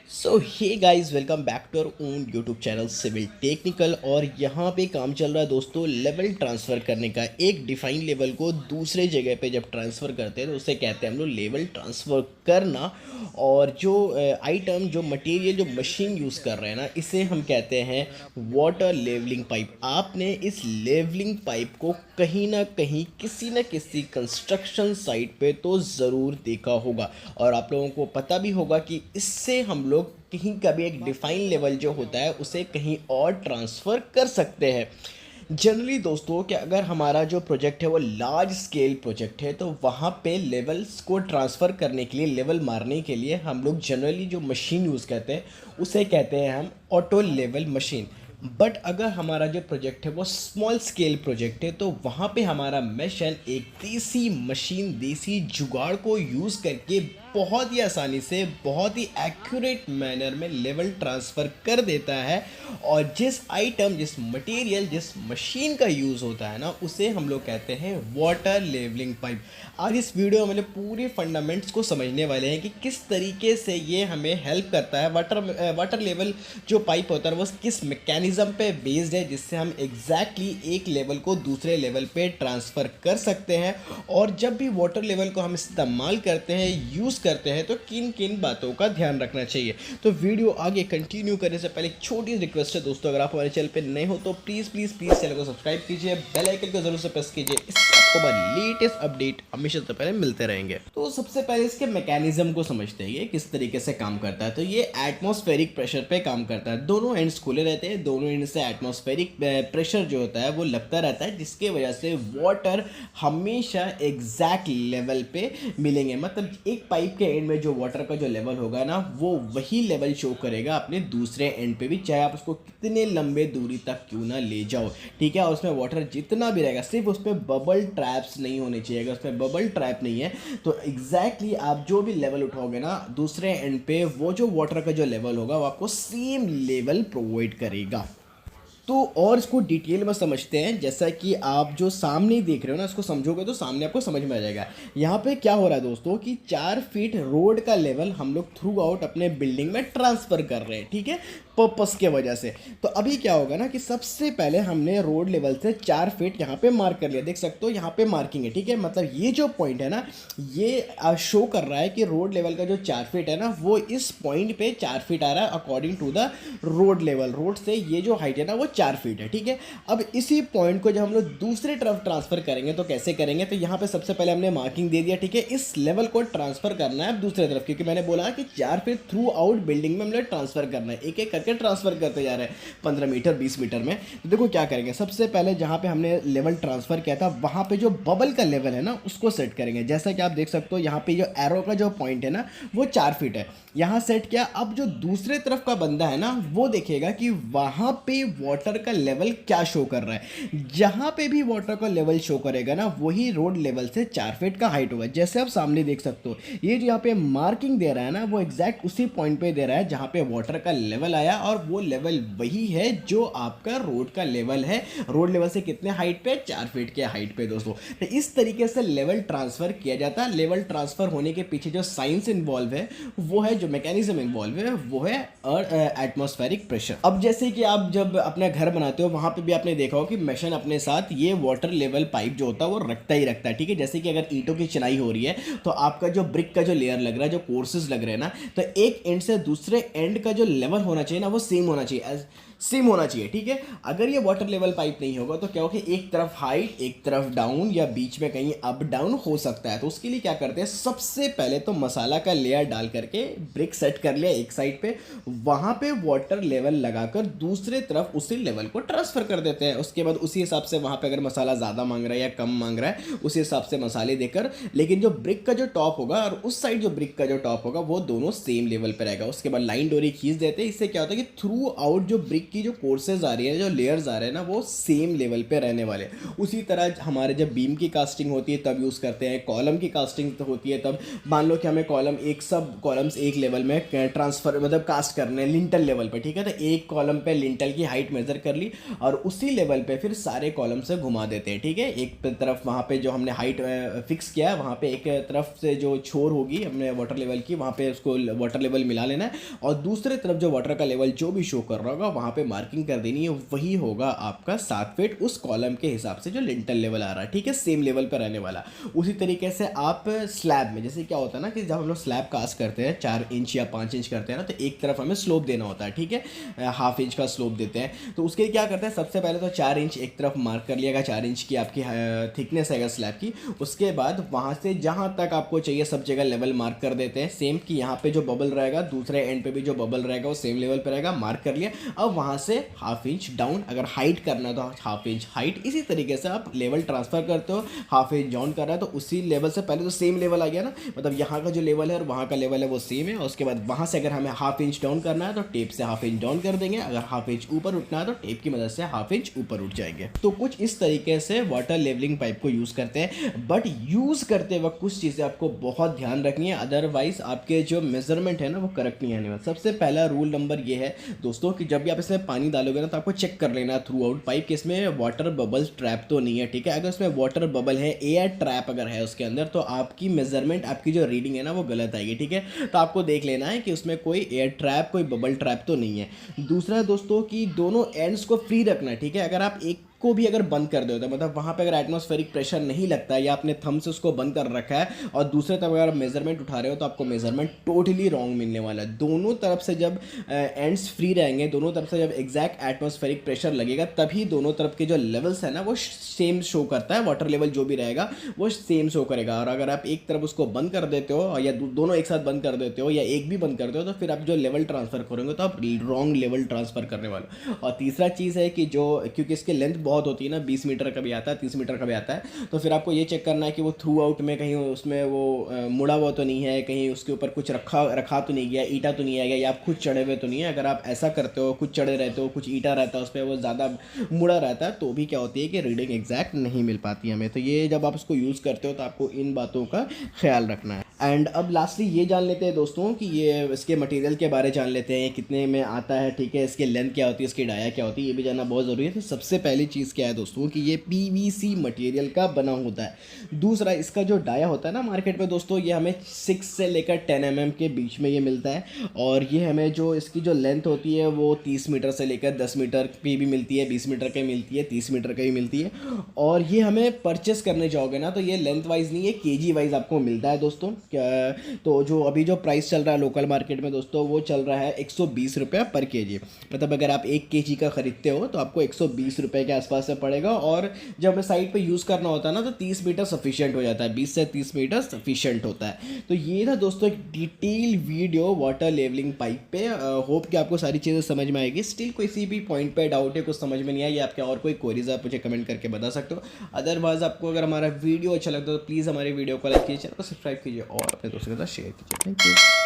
So hey guys, welcome back to our own YouTube channel Civil Technical. और यहाँ पे काम चल रहा है दोस्तों लेवल ट्रांसफ़र करने का। एक डिफाइन लेवल को दूसरे जगह पे जब ट्रांसफ़र करते हैं तो उसे कहते हैं हम लोग लेवल ट्रांसफ़र करना। और जो आइटम जो मटेरियल जो मशीन यूज़ कर रहे हैं ना, इसे हम कहते हैं वाटर लेवलिंग पाइप। आपने इस लेवलिंग पाइप को कहीं ना कहीं किसी न किसी कंस्ट्रक्शन साइट पे तो ज़रूर देखा होगा। और आप लोगों को पता भी होगा कि इससे हम लोग कहीं का भी एक डिफाइन लेवल जो होता है उसे कहीं और ट्रांसफ़र कर सकते हैं। जनरली दोस्तों कि अगर हमारा जो प्रोजेक्ट है वो लार्ज स्केल प्रोजेक्ट है तो वहाँ पे लेवल्स को ट्रांसफ़र करने के लिए, लेवल मारने के लिए हम लोग जनरली जो मशीन यूज़ करते हैं उसे कहते हैं हम ऑटो लेवल मशीन। बट अगर हमारा जो प्रोजेक्ट है वो स्मॉल स्केल प्रोजेक्ट है तो वहाँ पे हमारा मिशन एक देसी मशीन, देसी जुगाड़ को यूज़ करके बहुत ही आसानी से, बहुत ही एक्यूरेट मैनर में लेवल ट्रांसफ़र कर देता है। और जिस आइटम, जिस मटेरियल, जिस मशीन का यूज़ होता है ना, उसे हम लोग कहते हैं वाटर लेवलिंग पाइप। आज इस वीडियो में पूरे फंडामेंट्स को समझने वाले हैं कि किस तरीके से ये हमें हेल्प करता है। वाटर लेवल जो पाइप होता है वो किस मैकेनिज़्म पे बेस्ड है जिससे हम एग्जैक्टली एक लेवल को दूसरे लेवल पे ट्रांसफ़र कर सकते हैं। और जब भी वाटर लेवल को हम इस्तेमाल करते हैं, यूज़ करते हैं, तो किन किन बातों का ध्यान रखना चाहिए। तो वीडियो आगे कंटिन्यू करने से पहले एक छोटी रिक्वेस्ट है दोस्तों, अगर आप हमारे चैनल पे नए हो तो प्लीज़ प्लीज़ प्लीज़ चैनल को सब्सक्राइब कीजिए, बेल आइकन को जरूर से प्रेस कीजिए, इससे आपको हमारे लेटेस्ट अपडेट हमेशा से पहले मिलते रहेंगे। तो सबसे पहले इसके मैकेनिज्म को समझते हैं, ये किस तरीके से काम करता है। तो ये एटमॉस्फेरिक प्रेशर पे काम करता है। दोनों एंड्स खुले रहते हैं, दोनों एंड से एटमॉस्फेरिक प्रेशर जो होता है वो लगता रहता है, जिसके वजह से वाटर हमेशा एग्जैक्ट लेवल पे मिलेंगे। मतलब एक पाइप के एंड में जो वाटर का जो लेवल होगा ना, वो वही लेवल शो करेगा अपने दूसरे एंड पे भी, चाहे आप उसको कितने लंबे दूरी तक क्यों ना ले जाओ। ठीक है, और उसमें वाटर जितना भी रहेगा, सिर्फ उसमें बबल ट्रैप्स नहीं होने चाहिए। अगर उसमें बबल ट्रैप नहीं है तो एग्जैक्टली आप जो भी लेवल उठाओगे ना दूसरे एंड पे, वो जो वाटर का जो लेवल होगा वो आपको सेम लेवल प्रोवाइड करेगा। तो और इसको डिटेल में समझते हैं। जैसा कि आप जो सामने देख रहे हो ना, इसको समझोगे तो सामने आपको समझ में आ जाएगा। यहाँ पे क्या हो रहा है दोस्तों कि 4 फीट रोड का लेवल हम लोग थ्रू आउट अपने बिल्डिंग में ट्रांसफ़र कर रहे हैं, ठीक है, पर्पस के वजह से। तो अभी क्या होगा ना कि सबसे पहले हमने रोड लेवल से 4 फीट यहाँ पे मार्क कर लिया। देख सकते हो यहाँ पे मार्किंग है, ठीक है। मतलब ये जो पॉइंट है ना, ये शो कर रहा है कि रोड लेवल का जो 4 फीट है ना, वो इस पॉइंट पे 4 फीट आ रहा है according to the road level. Road से ये जो हाइट है ना वो 4 फीट है, ठीक है। अब इसी पॉइंट को जब हम लोग दूसरे तरफ ट्रांसफर करेंगे तो कैसे करेंगे, तो यहाँ पे सबसे पहले हमने मार्किंग दे दिया, ठीक है। इस लेवल को ट्रांसफर करना है अब दूसरे तरफ, क्योंकि मैंने बोला कि 4 फीट थ्रू आउट बिल्डिंग में हमने ट्रांसफर करना है, एक एक करके ट्रांसफर करते जा रहे हैं 15 मीटर 20 मीटर में। तो देखो क्या करेंगे, सबसे पहले जहाँ पे हमने लेवल ट्रांसफर किया था वहाँ पे जो बबल का लेवल है ना उसको सेट करेंगे। जैसा कि आप देख सकते हो यहाँ पे जो एरो का जो पॉइंट है ना वो 4 फीट है, यहाँ सेट किया। अब जो दूसरे तरफ का बंदा है ना वो देखेगा कि वहाँ पे वाटर का लेवल क्या शो कर रहा है। जहाँ पे भी वाटर का लेवल शो करेगा ना वही रोड लेवल से 4 फीट का हाइट होगा। जैसे आप सामने देख सकते हो, ये जो यहाँ पे मार्किंग दे रहा है ना वो एग्जैक्ट उसी पॉइंट पे दे रहा है जहाँ पे वाटर का लेवल आया, और वो लेवल वही है जो आपका रोड का लेवल है। रोड लेवल से कितने हाइट पे, 4 फीट के हाइट पे दोस्तों। तो इस तरीके से लेवल ट्रांसफर किया जाता है। लेवल ट्रांसफर होने के पीछे जो साइंस इन्वॉल्व है, वो है, जो मैकेनिज्म इन्वॉल्व है वो है एटमॉस्फेरिक प्रेशर। अब जैसे कि आप जब अपना घर बनाते हो वहां पे भी आपने देखा हो कि मिशन अपने साथ ये वाटर लेवल पाइप जो होता है वो रखता ही रखता है, ठीक है। जैसे कि अगर ईंटों की चिनाई हो रही है तो आपका जो ब्रिक का जो लेयर लग रहा है, जो कोर्सेज लग रहे हैं ना, तो एक एंड से दूसरे एंड का जो लेवल होना चाहिए ना वो सेम होना चाहिए, सेम होना चाहिए, ठीक है। अगर ये वाटर लेवल पाइप नहीं होगा तो क्या होगा, एक तरफ हाइट एक तरफ डाउन, या बीच में कहीं अप डाउन हो सकता है। तो उसके लिए क्या करते हैं, सबसे पहले तो मसाला का लेयर डाल करके ब्रिक सेट कर लिया एक साइड पे, वहां पे वाटर लेवल लगाकर दूसरे तरफ उसी लेवल को ट्रांसफर कर देते हैं। उसके बाद उसी हिसाब से वहां पे अगर मसाला ज़्यादा मांग रहा है या कम मांग रहा है उसी हिसाब से मसाले देकर, लेकिन जो ब्रिक का जो टॉप होगा और उस साइड जो ब्रिक का जो टॉप होगा वो दोनों सेम लेवल पर रहेगा। उसके बाद लाइन डोरी खींच देते हैं। इससे क्या होता है कि थ्रू आउट जो ब्रिक पाइप की जो कोर्सेज आ रही है, जो लेयर्स आ रहे हैं ना, वो सेम लेवल पे रहने वाले। उसी तरह हमारे जब बीम की कास्टिंग होती है तब यूज़ करते हैं, कॉलम की कास्टिंग तो होती है तब। मान लो कि हमें कॉलम एक सब कॉलम्स एक लेवल में ट्रांसफर मतलब कास्ट करने हैं लिंटल लेवल पे, ठीक है। तो एक कॉलम पे लिंटल की हाइट मेजर कर ली और उसी लेवल पे फिर सारे कॉलम से घुमा देते हैं, ठीक है। एक तरफ वहाँ पे जो हमने हाइट फिक्स किया है वहाँ पे एक तरफ से जो छोर होगी हमने वाटर लेवल की, वहाँ पे उसको वाटर लेवल मिला लेना है और दूसरे तरफ जो वाटर का लेवल जो भी शो कर रहा होगा वहाँ पे मार्किंग कर देनी है। वही होगा आपका 7 फीट उस कॉलम के हिसाब से जो लिंटल लेवल आ रहा है, ठीक है, सेम लेवल पर रहने वाला। उसी तरीके से आप स्लैब में, जैसे क्या होता है ना कि जब हम लोग स्लैब कास्ट करते हैं 4 इंच या 5 इंच करते हैं ना, तो एक तरफ हमें स्लोप देना होता है, ठीक है, ½ इंच का स्लोप देते हैं। तो उसके लिए क्या करते हैं, सबसे पहले तो 4 इंच एक तरफ मार्क कर लिएगा, 4 इंच की आपकी थिकनेस है स्लैब की। उसके बाद वहाँ से जहाँ तक आपको चाहिए सब जगह लेवल मार्क कर देते हैं सेम, कि यहाँ पे जो बबल रहेगा दूसरे एंड पे भी जो बबल रहेगा वो सेम लेवल पे रहेगा, मार्क कर लिया। अब वहाँ से ½ इंच डाउन, अगर हाइट करना है तो ½ इंच हाइट। इसी तरीके से आप लेवल ट्रांसफर करते हो, ½ इंच डाउन कर रहा है तो उसी लेवल से पहले तो सेम लेवल आ गया ना, मतलब यहाँ का जो लेवल है और वहाँ का लेवल है वो सेम है। और उसके बाद वहाँ से अगर हमें ½ इंच डाउन करना है तो टेप से ½ इंच डाउन कर देंगे, अगर ½ इंच ऊपर उठना है तो टेप की मदद से ½ इंच ऊपर उठ जाएंगे। तो कुछ इस तरीके से वाटर लेवलिंग पाइप को यूज़ करते हैं, बट यूज़ करते वक्त कुछ चीज़ें आपको बहुत ध्यान रखनी है, अदरवाइज आपके जो मेजरमेंट है ना वो करेक्ट नहीं आने वाला। सबसे पहला रूल नंबर ये है दोस्तों कि जब भी आप इसमें पानी डालोगे ना तो आपको चेक कर लेना थ्रू आउट पाइप कि इसमें वाटर बबल ट्रैप तो नहीं है, ठीक है। अगर उसमें वाटर बबल है, एयर ट्रैप अगर है उसके अंदर, तो आपकी मेजरमेंट, आपकी जो रीडिंग है ना वो गलत आएगी, ठीक है। तो आपको देख लेना है कि उसमें कोई एयर ट्रैप, कोई बबल ट्रैप तो नहीं है। दूसरा दोस्तों कि दोनों एंड्स को फ्री रखना है, ठीक है। अगर आप एक को भी अगर बंद कर दो तो मतलब वहाँ पे अगर एटमॉस्फेरिक प्रेशर नहीं लगता है या आपने थंब से उसको बंद कर रखा है और दूसरे तरफ अगर मेजरमेंट उठा रहे हो तो आपको मेजरमेंट टोटली रॉन्ग मिलने वाला है। दोनों तरफ से जब एंड्स फ्री रहेंगे, दोनों तरफ से जब एग्जैक्ट एटमॉस्फेरिक प्रेशर लगेगा तभी दोनों तरफ के जो लेवल्स है ना वो सेम शो करता है, वाटर लेवल जो भी रहेगा वो सेम शो करेगा। और अगर आप एक तरफ उसको बंद कर देते हो या दोनों एक साथ बंद कर देते हो या एक भी बंद करते हो तो फिर आप जो लेवल ट्रांसफर करेंगे तो आप रॉन्ग लेवल ट्रांसफर करने वाले हो। और तीसरा चीज़ है कि जो, क्योंकि इसके लेंथ बहुत होती है ना, 20 मीटर का भी आता है, 30 मीटर का भी आता है, तो फिर आपको ये चेक करना है कि वो थ्रू आउट में कहीं उसमें वो मुड़ा हुआ तो नहीं है, कहीं उसके ऊपर कुछ रखा तो नहीं गया, ईटा तो नहीं आएगा, या आप खुद चढ़े हुए तो नहीं है। अगर आप ऐसा करते हो, खुद चढ़े रहते हो, कुछ ईटा रहता है उस पर, वो ज़्यादा मुड़ा रहता है, तो भी क्या होती है कि रीडिंग एग्जैक्ट नहीं मिल पाती हमें। तो ये जब आप इसको यूज़ करते हो तो आपको इन बातों का ख्याल रखना है। एंड अब लास्टली ये जान लेते हैं दोस्तों कि ये इसके मटेरियल के बारे जान लेते हैं, कितने में आता है, ठीक है, इसके लेंथ क्या होती है, इसकी डाया क्या होती है, ये भी जानना बहुत ज़रूरी है। तो सबसे पहली चीज़ क्या है दोस्तों कि ये PVC मटेरियल का बना होता है। दूसरा, इसका जो डाया होता है ना मार्केट में दोस्तों, ये हमें 6 से लेकर 10 mm के बीच में ये मिलता है। और ये हमें जो इसकी जो लेंथ होती है वो 30 मीटर से लेकर 10 मीटर की भी मिलती है, 20 मीटर की मिलती है, 30 मीटर की भी मिलती है। और ये हमें परचेस करने जाओगे ना तो ये लेंथ वाइज नहीं है, KG वाइज आपको मिलता है दोस्तों। तो जो अभी जो प्राइस चल रहा है लोकल मार्केट में दोस्तों वो चल रहा है 120 रुपये पर KG। मतलब अगर आप 1 KG का ख़रीदते हो तो आपको 120 रुपये के आसपास से पड़ेगा। और जब हमें साइड पे यूज़ करना होता है ना तो 30 मीटर सफिशिएंट हो जाता है, 20 से 30 मीटर सफिशिएंट होता है। तो ये था दोस्तों एक detail video water levelling pipe पे। होप कि आपको सारी चीज़ें समझ में आएगी। स्टिल किसी भी पॉइंट पे डाउट है, कुछ समझ में नहीं आया, आपके और कोई क्वेरीज आप मुझे कमेंट करके बता सकते हो। अदरवाइज आपको अगर हमारा वीडियो अच्छा लगता है तो प्लीज़ हमारे वीडियो को लाइक कीजिए, चैनल को सब्सक्राइब कीजिए और अपने दोस्तों के साथ शेयर कीजिए। Thank you.